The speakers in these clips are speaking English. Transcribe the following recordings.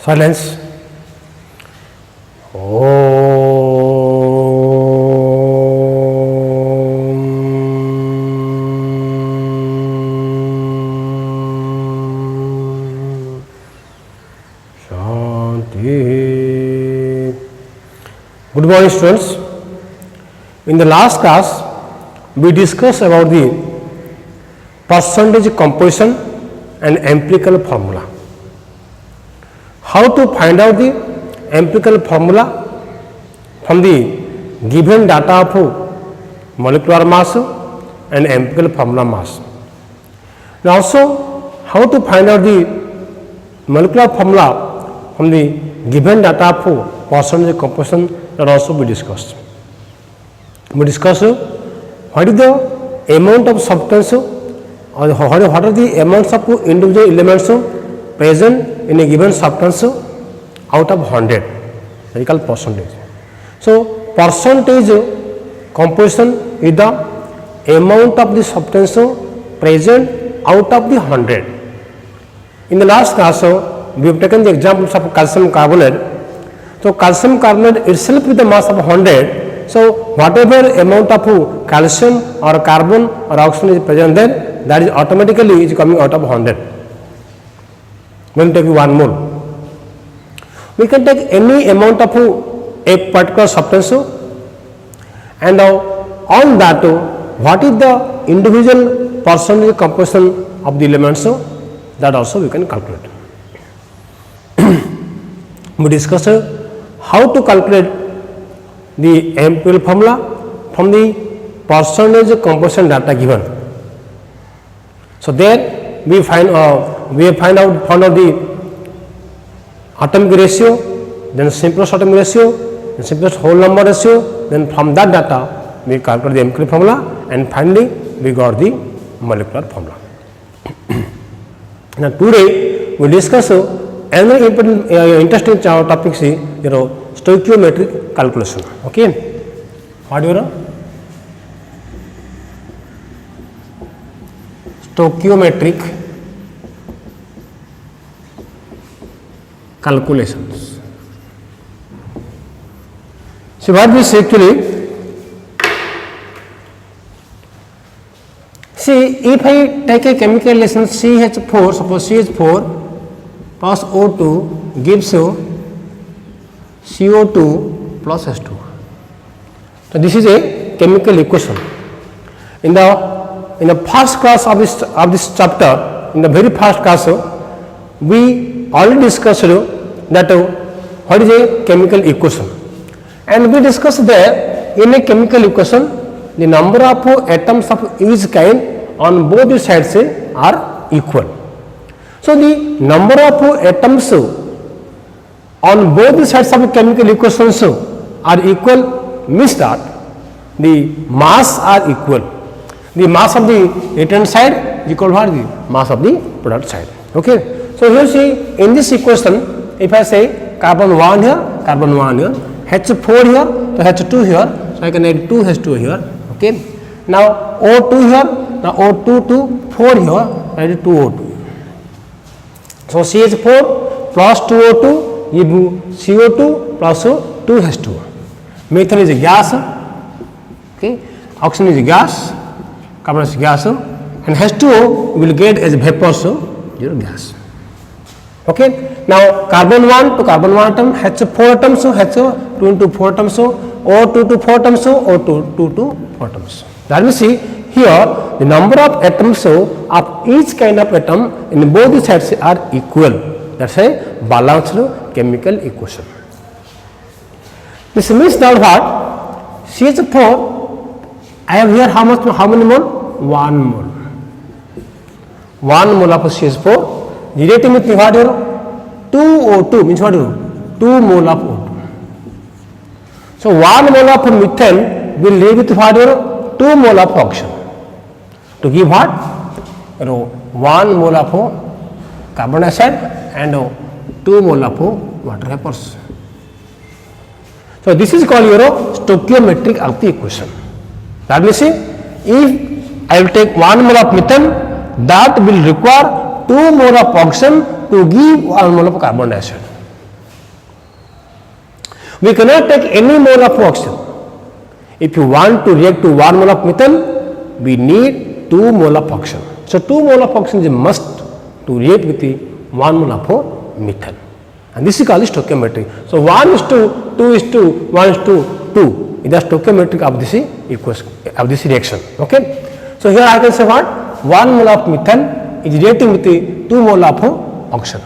Silence. Good morning, students. In the last class, we discussed about the percentage composition and empirical formula. How to find out the empirical formula from the given data of molecular mass and empirical formula mass. And also, how to find out the molecular formula from the given data of percentage composition, that also we discussed. We discussed what is the amount of substance or what are the amounts of individual elements present in a given substance out of 100, that is called percentage. So, percentage composition is the amount of the substance present out of the 100. In the last class, we have taken the examples of calcium carbonate. So, calcium carbonate itself with the mass of 100. So, whatever amount of calcium or carbon or oxygen is present there, that is automatically is coming out of 100. When take 1 mole, we can take any amount of a particular substance and on that what is the individual percentage composition of the elements, that also we can calculate. We discussed how to calculate the empirical formula from the percentage composition data given. So, there we find out the atomic ratio, then simplest atomic ratio, then simplest whole number ratio, then from that data we calculate the empirical formula, and finally we got the molecular formula. Now, today we discuss another important interesting topic is stoichiometric calculation. Okay, what do you know? Stoichiometric calculations. So, what we say actually, see, if I take a chemical reaction CH4, suppose CH4 plus O2 gives CO2 plus H2. So, this is a chemical equation. In the first class of this chapter, in the very first class, we already discussed that what is a chemical equation, and we discussed there in a chemical equation the number of atoms of each kind on both the sides are equal. So, the number of atoms on both the sides of chemical equations are equal, means that the mass are equal. The mass of the return side is equal to the mass of the product side. Okay. So, here see in this equation, if I say carbon 1 here, carbon 1 here, H4 here, so H2 here, so I can add 2 H2 here. Okay. Now, O2 here, now O2 to 4 here, I add 2 O2. So, CH4 plus 2O2 give CO2 plus 2 H2. Methane is a gas, okay. Oxygen is a gas, carbon is a gas, and H2O will get as vapor, so your gas. Okay. Now, carbon 1 to carbon 1 atom, H4 atoms, so H2 into 4 atoms, so O2 to 4 atoms, so O2 to 4 atoms. That we see here the number of atoms of each kind of atom in both the sides are equal. That is a balanced chemical equation. This means that what? CH4, I have here how many mole? 1 mole. 1 mole of CH4 reacting with what here? 2O2 means what here? 2 mole of O2. So, 1 mole of methane will leave with what here? 2 mole of oxygen. To give what? 1 mole of carbon dioxide and 2 mole of water vapors. So, this is called your stoichiometric of the equation. That means, if I will take 1 mole of methane, that will require 2 mole of oxygen to give 1 mole of carbon dioxide. We cannot take any mole of oxygen. If you want to react to 1 mole of methane, we need 2 mole of oxygen. So 2 mole of oxygen is a must to react with the 1 mole of methane. And this is called stoichiometry. So 1 is to 2 is to 1 is to 2 is the stoichiometric of this equation of this reaction. Okay. So here I can say what 1 mole of methane is reacting with the 2 mole of oxygen.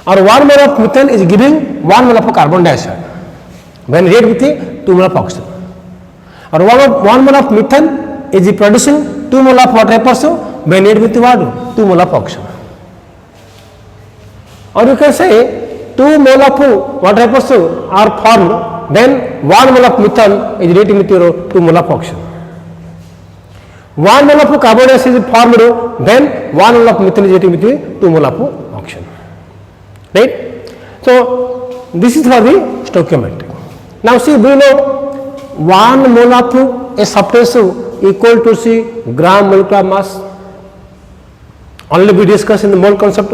Or 1 mole of methane is giving 1 mole of carbon dioxide when react with the 2 mole of oxygen. Or 1 mole of methane is producing 2 mole of water vapor when react with what 2 mole of oxygen. Or you can say 2 mole of water vapor are formed, then 1 mole of methane is reacting with your 2 mole of oxygen. 1 mole of carbon dioxide is formed, then 1 mole of methane is reacting with 2 mole of oxygen. Right? So this is for the stoichiometry. Now see, we know 1 mole of a substance equal to see gram molecular mass. Only we discuss in the mole concept.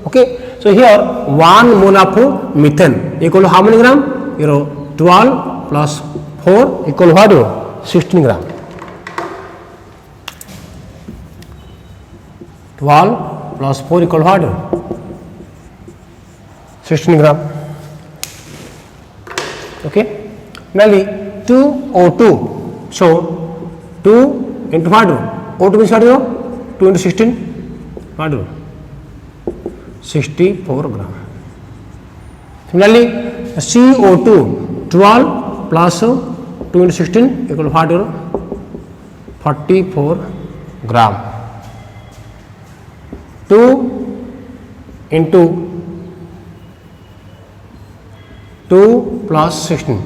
Okay. So here 1 mole of methane equal to how many gram? 12 plus 4 equal to what? 16 gram. 12 plus 4 equal to what? 16 gram. Okay. Mainly 2O2. So 2 into what? O2 means what? 2 into 16 what? 64 gram. Similarly, CO2 12 plus 2 into 16 equal to what? 44 gram. 2 into 2 plus 16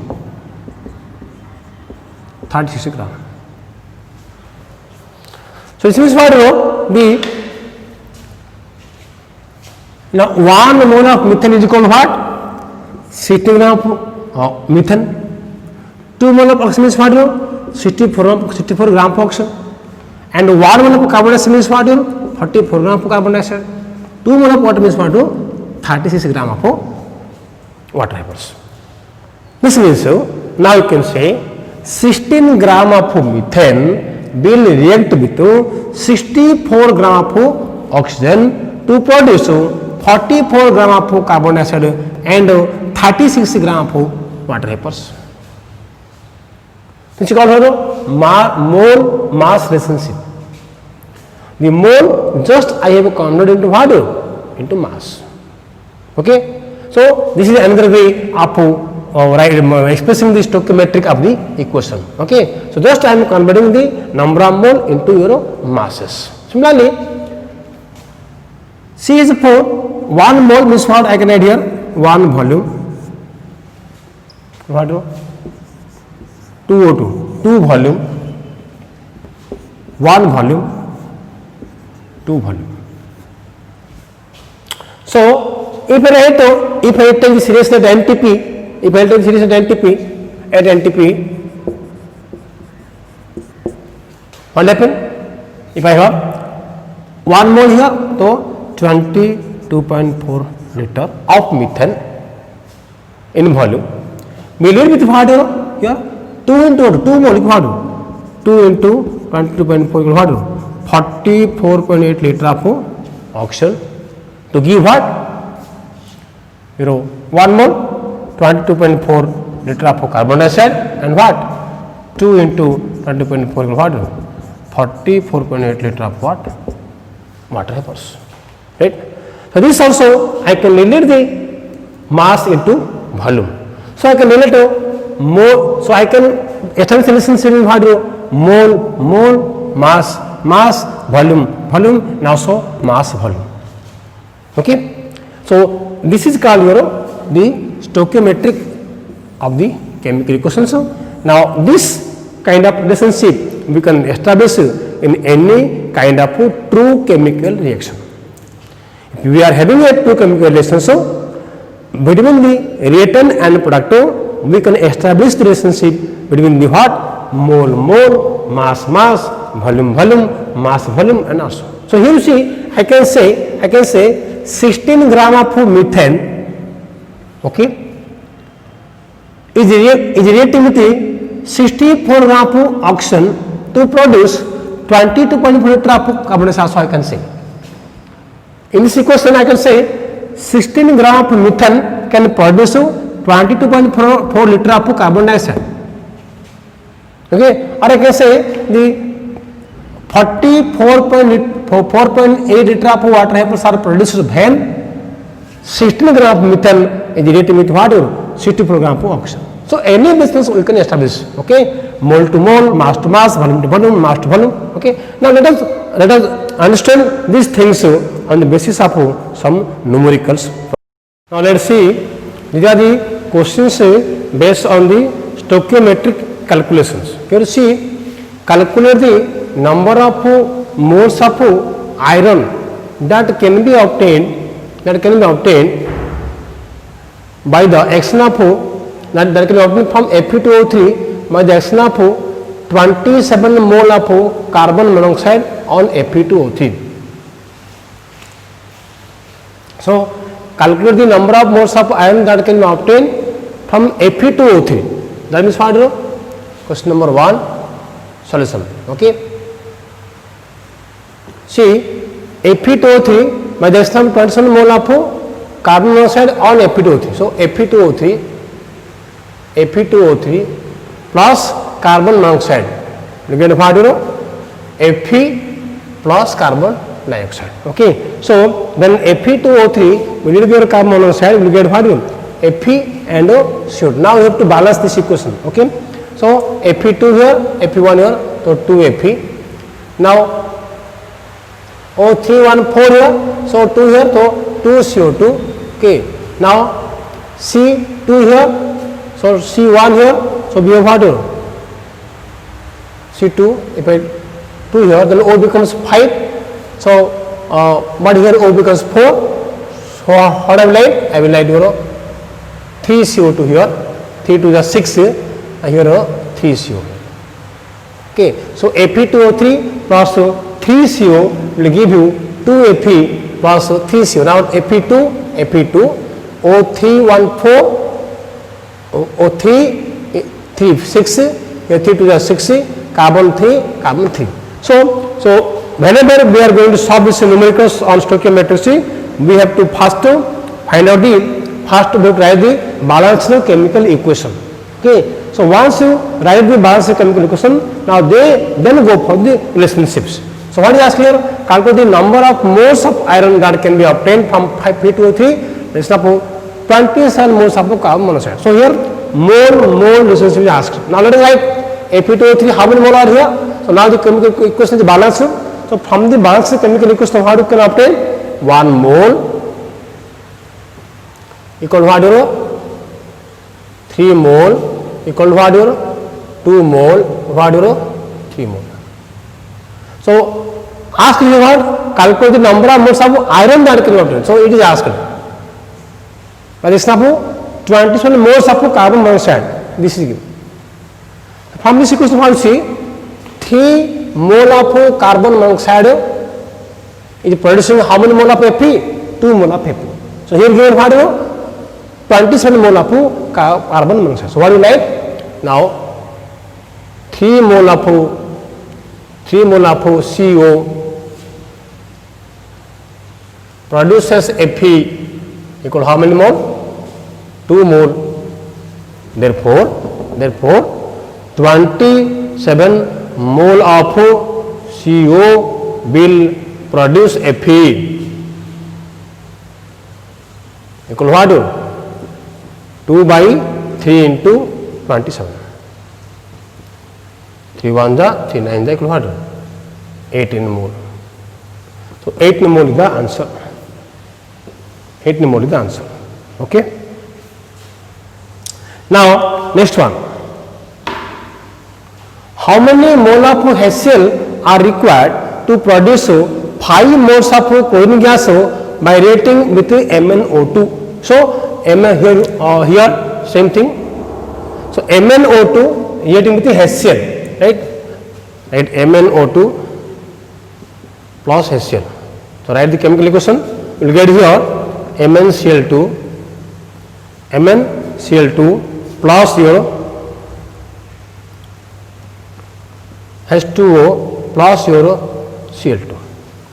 36 gram. So this means what? The now 1 mole of methane is equal to what? 16 gram of methane. 2 mole of oxygen means what? 64 gram of oxygen. And 1 mole of carbon dioxide means what? 44 gram of carbon dioxide. 2 mole of water means what? 36 gram of water vapors. This means now you can say 16 gram of methane will react with 64 gram of oxygen to produce 44 gram of carbon dioxide and 36 gram of water vapors. This is called mole mass relationship. The mole just I have converted into what? Into mass. Okay. So this is another way of expressing the stoichiometric of the equation. Okay. So just I am converting the number of mole into your masses. Similarly, CH4 1 mole means what? I can add here 1 volume. What? 2O2 2 volume, 1 volume, 2 volume. So if I take the series at NTP, if I take the series at NTP, what happen? If I have 1 mole here, so 22.4 liter of methane in volume. Million with what here? 2 into 2 mole what? 2 into 22.4 what? 44.8 liter of oxygen to give what? 1 mole 22.4 liter of carbon dioxide and what? 2 into 22.4 what? 44.8 liter of what? Water vapors. Right? So this also I can relate the mass into volume. So I can relate mole. So I can establish relationship in what? Mole, mass, volume, and also mass, volume. Okay. So this is called the stoichiometric of the chemical equations. Now this kind of relationship we can establish in any kind of true chemical reaction. If we are having a true chemical relationship between the reactant and product, we can establish the relationship between the what? Mole, mass, volume, mass, volume, and also. So here you see, I can say 16 gram of methane, okay, is reacting with 64 gram of oxygen to produce 22.4 liter of carbon dioxide. So I can say in this equation I can say 16 gram of methane can produce 22.4 liter of carbon dioxide. Okay, or I can say the 4.8 liter of water vapors are produced when 16 gram of methane is reacting with what? 64 gram of oxygen. So any distance we can establish. Okay, mole to mole, mass to mass, volume to volume, mass to volume. Okay, now let us understand these things on the basis of some numericals. Now let us see, these are the questions based on the stoichiometric calculations. Here see, calculate the number of moles of iron that can be obtained by the action of that can be obtained from Fe2O3 by the action of 27 mole of carbon monoxide on Fe2O3. So calculate the number of moles of iron that can be obtained from Fe2O3. That means what? Question number 1 solution. Okay, see, Fe2O3 by the action of 27 mole of carbon monoxide on Fe2O3. So Fe2O3 plus carbon monoxide, you get what? Fe plus carbon dioxide. Okay, so then Fe2O3 will give your carbon monoxide, will get what? Fe and CO2. Now you have to balance this equation. Okay, so Fe2 here, Fe1 here, so 2 Fe. Now O314 here, so 2 here, so 2 CO2. Okay, now C2 here, so C1 here, so we have what? C2, if I 2 here, then O becomes 5. So but here O becomes 4. So what I will write? I will write 3 CO2 here, 3 to the 6 here, and here 3 CO. Okay, so Fe2O3 plus 3 CO will give you 2 Fe plus 3 CO. Now Fe2, O314, O3, 3, 6, here 3 to the 6, carbon 3, carbon 3. So whenever we are going to solve this numericals on stoichiometry, we have to first find out the write the balanced chemical equation. Okay, so once you write the balanced chemical equation, now then go for the relationships. So what is asked here? Calculate the number of moles of iron that can be obtained from Fe2O3. This is 27 moles of carbon monoxide. So here mole relationship is asked. Now let us write Fe2O3, how many mole are here? So now the chemical equation is balanced. So from the balanced chemical equation, how you can obtain 1 mole equal to what? 3 mole equal to what? 2 mole, what? 3 mole. So asked you what? Calculate the number of moles of iron that can be obtained. So it is asked. But this is 27 moles of carbon monoxide. This is given. From this equation, what you see? 3 mole of carbon monoxide is producing how many mole of Fe? 2 mole of Fe. So here given what? 27 mole of carbon monoxide. So what do you write? Now 3 mole of CO produces Fe equal how many mole? 2 mole. Therefore 27 mole of CO will produce Fe equal what? 2 by 3 into 27. 3 1 ja, 3 9 ja equal what? 18 mole. So 18 mole is the answer. 18 mole is the answer. Okay. Now next one. How many mole of HCl are required to produce 5 moles of chlorine gas by reacting with MnO2? So here same thing. So MnO2 reacting with HCl, right? MnO2 plus HCl. So write the chemical equation. You will get here MnCl2 plus your H2O plus your Cl2.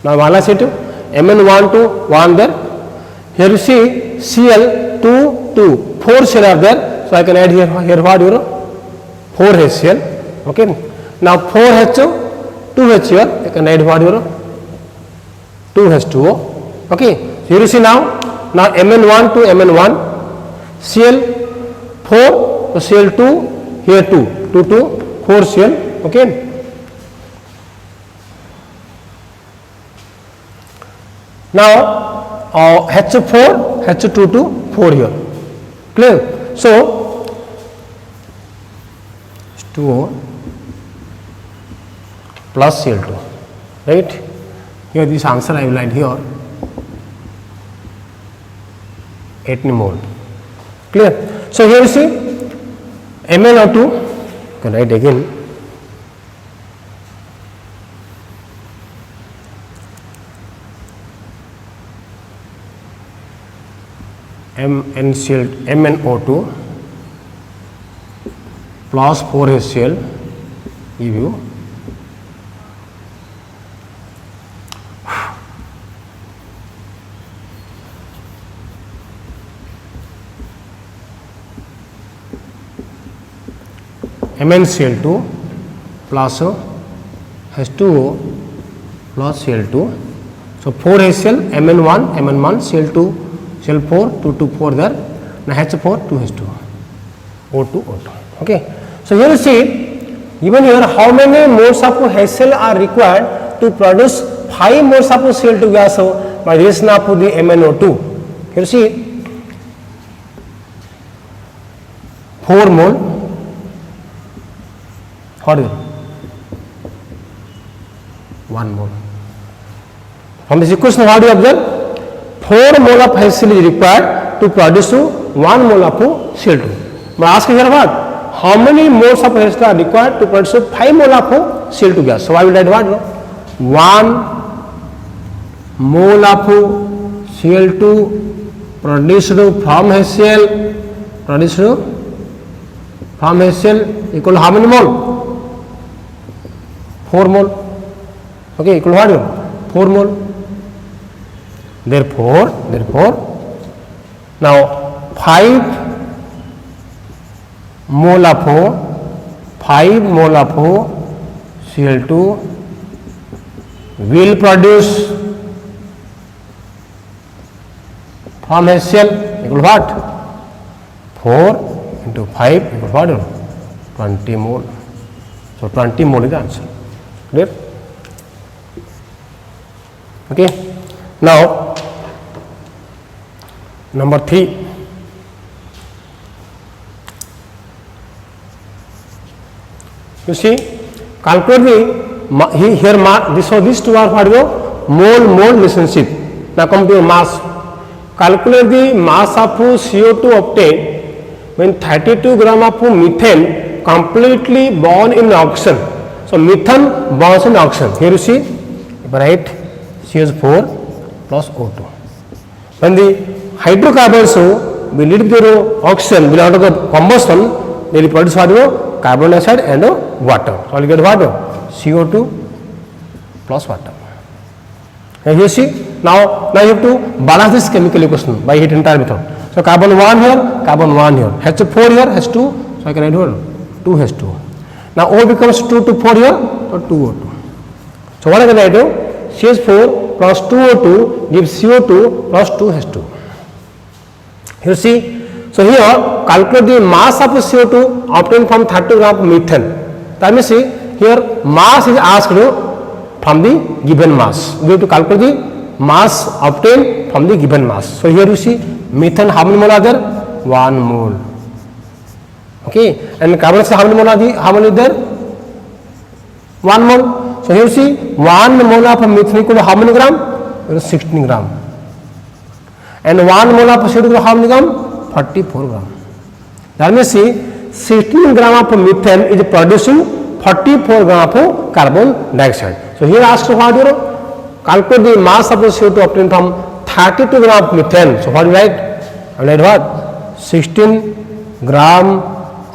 Now wala C2 Mn1 to 1 there. Here you see Cl2 2 4 Cl are there. So I can add here what your 4 HCl. Okay. Now 4 H2 2 HCl. I can add what your 2 H2O. Okay. So here you see now Mn1 to Mn1 Cl4 so Cl2 here 2 to 4 Cl. Okay. Now H4 H2 to 4 here. Clear? So H2O plus Cl2, right? Here this answer I will write here 18 mole. Clear? So here you see MnO2, you can write again MnO2 plus 4HCl give you MnCl2 plus H2O plus Cl2. So 4HCl Mn1 Cl2 Cl4 2 to 4 there. Now H4 2H2 O2 O2. Okay. So here you see even here how many moles of HCl are required to produce 5 moles of Cl2 gas by relation of the MnO2. Here you see 4 mole. What is it? 1 mole. From this equation what do you observe? 4 mole of HCl is required to produce 1 mole of Cl2. But ask here what? How many moles of HCl are required to produce 5 mole of Cl2 gas? So I will write what? 1 mole of Cl2 produced from HCl equal to how many mole? 4 mole. Okay, equal to what? 4 mole. Therefore now 5 mole of Cl2 will produce from HCl equal to what? 4 into 5 equal to what? 20 mole. So 20 mole is the answer. Clear? Okay. Now number 3. You see, calculate these two are what mole relationship. Now come to your mass. Calculate the mass of CO2 obtained when 32 gram of methane completely born in oxygen. So methane bonds in oxygen. Here you see, write CH4 plus O2. When the hydrocarbons will lead to oxygen will undergo combustion, they will produce what? Carbon dioxide and water. So I will get what? CO2 plus water. And you see, now you have to balance this chemical equation by heat entire method. So carbon 1 here, carbon 1 here, H4 here, H2, so I can add here 2H2. Now O becomes 2 to 4 here, so 2O2. So what I can do? CH4 plus 2O2 gives CO2 plus 2H2. You see, so here calculate the mass of CO2 obtained from 30 gram of methane. That means here mass is asked from the given mass. We have to calculate the mass obtained from the given mass. So here you see methane how many mole are there? 1 mole. Okay, and carbon dioxide how many mole are there? How many is there? 1 mole. So here you see 1 mole of methane equal to how many gram? 16 gram. And 1 mole of CO2 equal to how many gram? 44 gram. That means 16 gram of methane is producing 44 gram of carbon dioxide. So here asked what you know? Calculate the mass of the CO2 obtained from 32 gram of methane. So what do you write? I will write what? 16 gram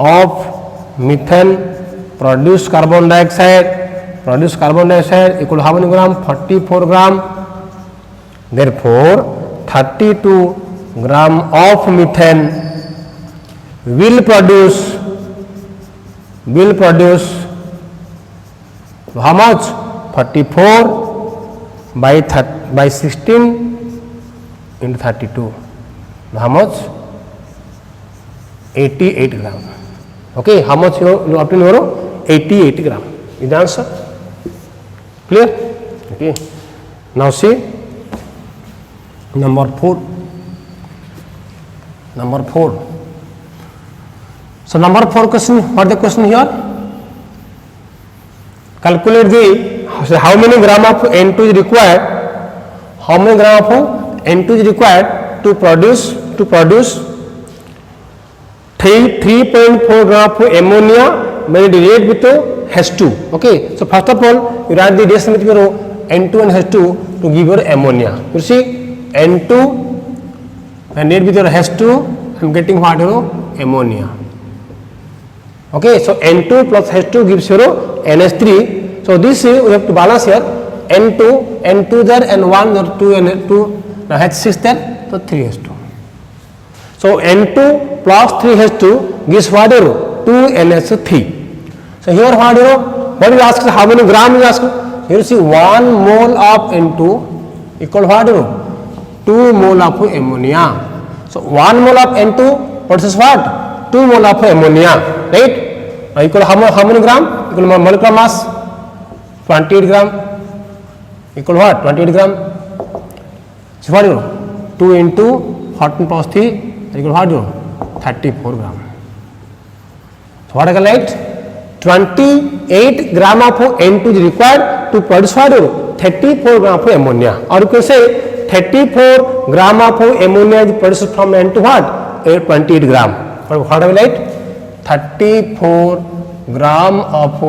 of methane produce carbon dioxide equal to how many gram? 44 gram. Therefore 32 gram of methane will produce how much? 44 by 16 into 32. How much? 88 gram. Okay, how much you obtain? 88 gram is the answer. Clear? Okay. Now see number 4. So number 4 question, what the question here? Calculate the how many gram of N2 is required. How many gram of N2 is required to produce 3.4 gram of ammonia when it react with H2. Okay, so first of all you write the reaction with your N2 and H2 to give your ammonia. You see N2 and react with your H2, I am getting what? Ammonia. Okay, so N2 plus H2 gives you NH3. So this we have to balance here. N2 there and 1 or 2 and 2. Now H6 there, so 3 H2. So N2 plus 3 H2 gives what? 2 NH3. So here what is asked? How many gram is asked? Here you see 1 mole of N2 equal what? 2 mole of ammonia. So 1 mole of N2 versus what? 2 mole of ammonia, right? Now equal how many gram? Equal molecular mass 28 gram. Equal what? 28 gram. So what? 2 into 14 plus 3 equal what? 34 gram. So what I can write? 28 gram of N2 is required to produce what? 34 gram of ammonia. Or you can say 34 gram of ammonia is produced from N2 what? 28 gram. But what I will write? 34 gram of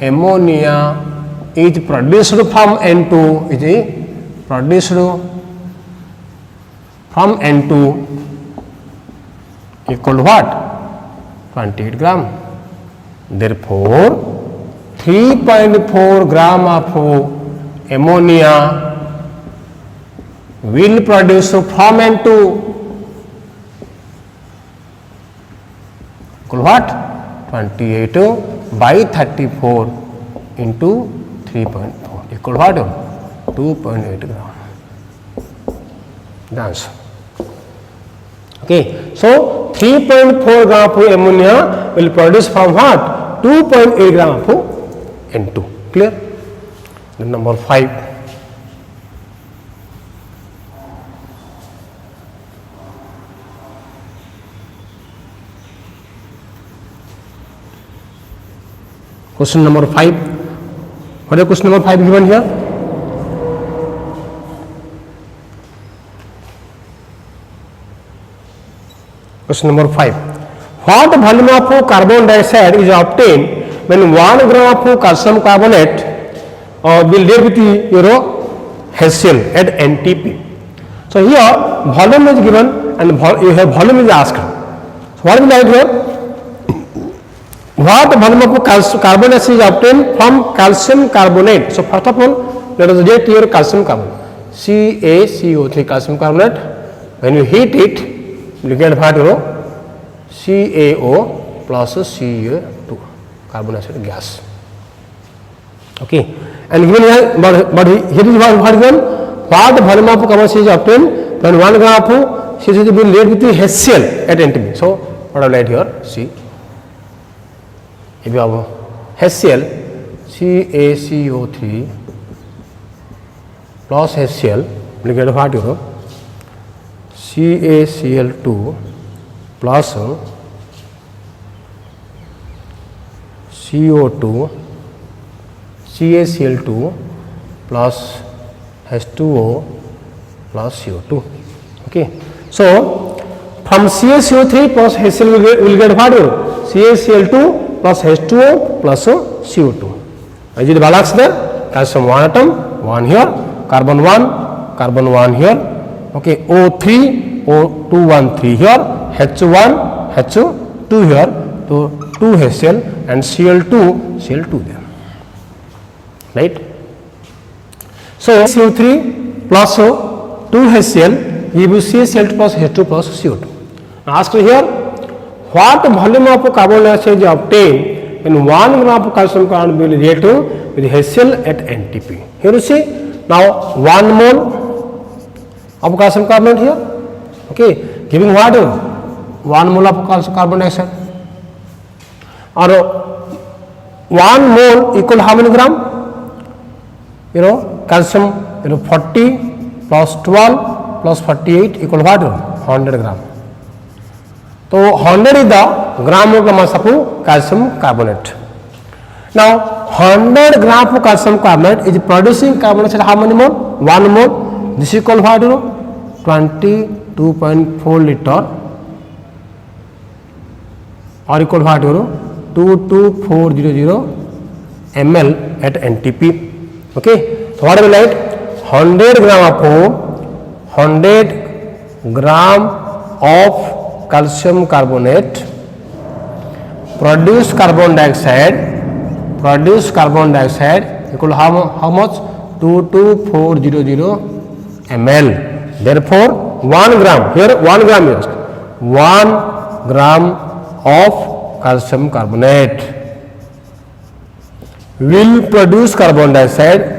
ammonia is produced from N2, is produced from N2 equal to what? 28 gram. Therefore 3.4 gram of ammonia will produce from N2 equal what? 28 by 34 into 3.4 equal what? 2.8 gram. The answer. Okay, so 3.4 gram of ammonia will produce from what? 2.8 gram of N2. Clear? Then number 5. Question number 5. What is question number 5 given here? Question number 5. What volume of carbon dioxide is obtained when 1 gram of calcium carbonate will react with your HCl at NTP? So here volume is given and you have volume is asked. So what will I write here? What volume of carbon dioxide is obtained from calcium carbonate? So first of all, let us get your calcium carbonate. CaCO3 calcium carbonate. When you heat it, you get what? CaO plus Ca2 carbon dioxide gas. Okay, and given here, but here is what given. What volume of carbon dioxide is obtained when 1 gram of CaO3 will react with the HCl at NTP. So what I will write here? See, if you have HCl, CaCO3 plus HCl, you get what? CaCl2 plus CO2 CaCl2 plus H2O plus CO2. Okay, so from CaCO3 plus HCl will get what? CaCl2 plus H2O plus CO2. Is it balance there? Calcium 1 atom, 1 here, carbon 1 here. Okay, O3, O2, 1, 3 here, H1, H2 here, तो 2 HCl and Cl2 there, right? So CO3 plus 2 HCl give you CaCl2 plus H2 plus CO2. Now ask here, what volume of carbon dioxide is obtained when 1 gram of calcium carbonate will react with HCl at NTP? Here you see, now 1 mole of calcium carbonate here, okay, giving what? 1 mole of calcium carbon dioxide, or 1 mole equal how many gram? Calcium 40 plus 12 plus 48 equal what? 100 gram. So 100 is the gram of the mass of calcium carbonate. Now 100 gram of calcium carbonate is producing carbon dioxide how many mole? 1 mole. This is equal what? 22.4 liter, or equal what? 22400 ml at NTP. Okay, so what will write? 100 gram of calcium carbonate produce carbon dioxide equal how much? 22400 ml. Therefore 1 gram, here 1 gram is 1 gram of calcium carbonate will produce carbon dioxide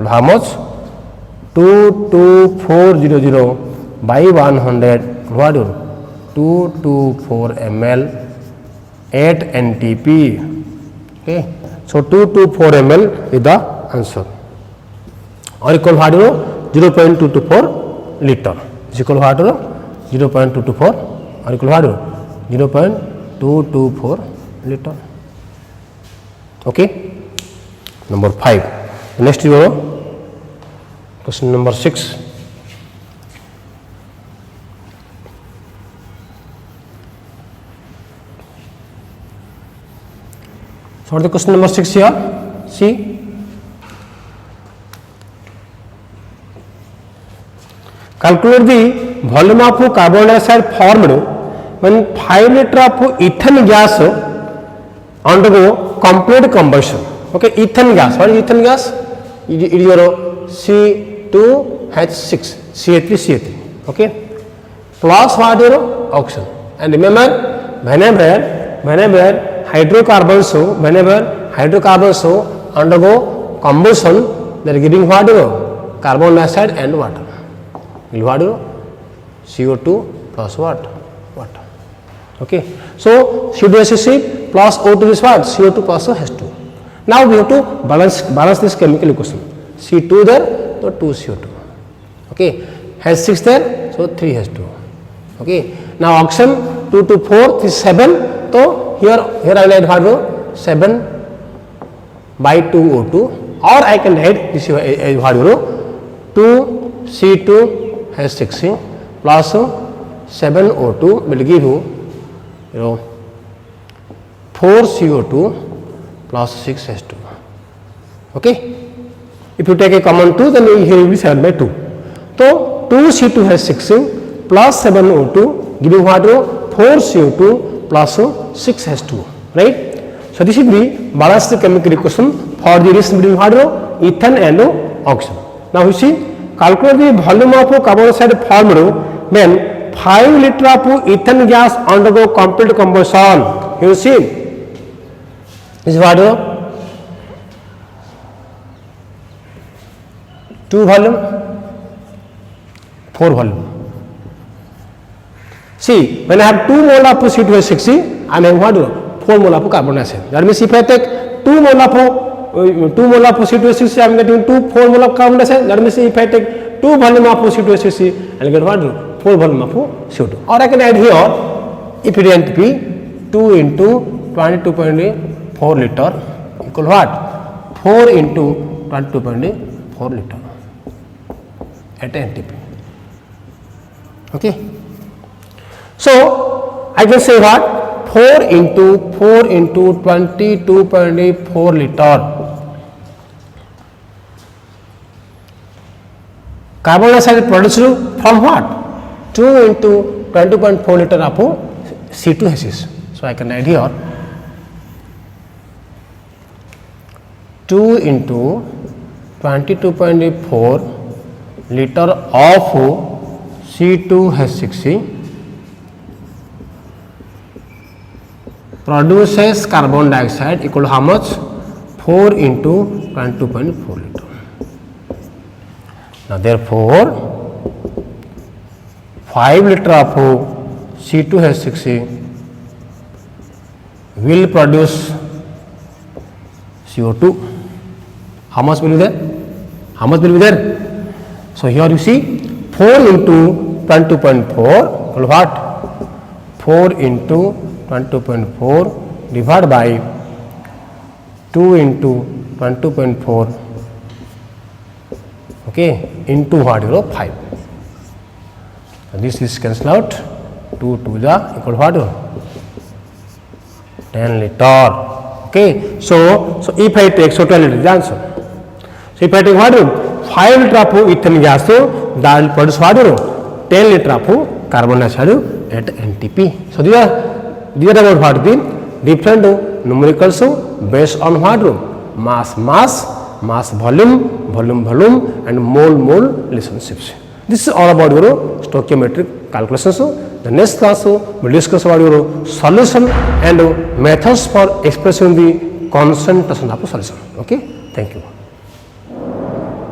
how much? 22400 by 100, what? 224 ml at NTP. Okay, so 224 ml is the answer, or equal what? 0.224 liter is equal what? 0.224, or equal what? 0.224 liter. Okay, number 5. Next is question number 6. So what is the question number 6 here? See, calculate the volume of carbon dioxide formed when 5 liter of ethane gas undergo complete combustion. Okay, ethane gas. What is ethane gas? It is your C2H6, CH3. Okay, plus what? Your oxygen. And remember, whenever hydrocarbons undergo combustion, they are giving what? Carbon dioxide and water. What? CO2 plus what? Water. Okay, so C2H6 plus O2 is what? CO2 plus H2. Now we have to balance this chemical equation. C2 there, so 2 CO2. Okay, H6 there, so 3 H2. Okay, now oxygen 2 to 4 is 7. So here I write what? 7 by 2 O2, or I can write this as what? 2 C2 H6 plus 7 O2 will give you 4 CO2 plus 6 H2. Okay, if you take a common 2, then here will be 7 by 2. So 2 C2 H6 plus 7 O2 giving what? 4 CO2 plus 6 H2, right? So this is the balanced chemical equation for the reaction between what? Ethane and oxygen. Now you see, calculate the volume of carbon dioxide formed when 5 liter of ethane gas undergo complete combustion. You see, this is what? 2 volume, 4 volume. See, when I have 2 mole of C2H6, I am having what? 4 mole of carbon dioxide. That means if I take 2 mole of C2H6, I am getting 4 mole of carbon dioxide. That means if I take 2 volume of C2H6, I will get what? 4 volume of CO2. Or I can add here, if it is NTP, 2 into 22.4 liter equal what? 4 into 22.4 liter at NTP. Okay. So I can say what? 4 into 22.4 liter. Carbon dioxide produced from what? 2 into 20.4 liter of C2 H6. So I can add here 2 into 22.4 liter of C2H6 produces carbon dioxide equal to how much? 4 into 22.4 liter. Now therefore 5 liter of C2H6 will produce CO2. How much will be there? How much will be there? So here you see 4 into 22.4 equal what? 4 into 22.4 divided by 2 into 22.4, okay, into what? 5. So this is cancel out. 2 to the equal what? 10 liter. Okay. So if I take, so 12 liter is the answer. So if I take what? 5 liter of ethane gas, that will produce what? 10 liter of carbon dioxide at NTP. So these are about what? The different numericals based on what? Mass, volume, and mole relationships. This is all about your stoichiometric calculations. The next class we will discuss about your solution and methods for expressing the concentration of solution. Okay, thank you.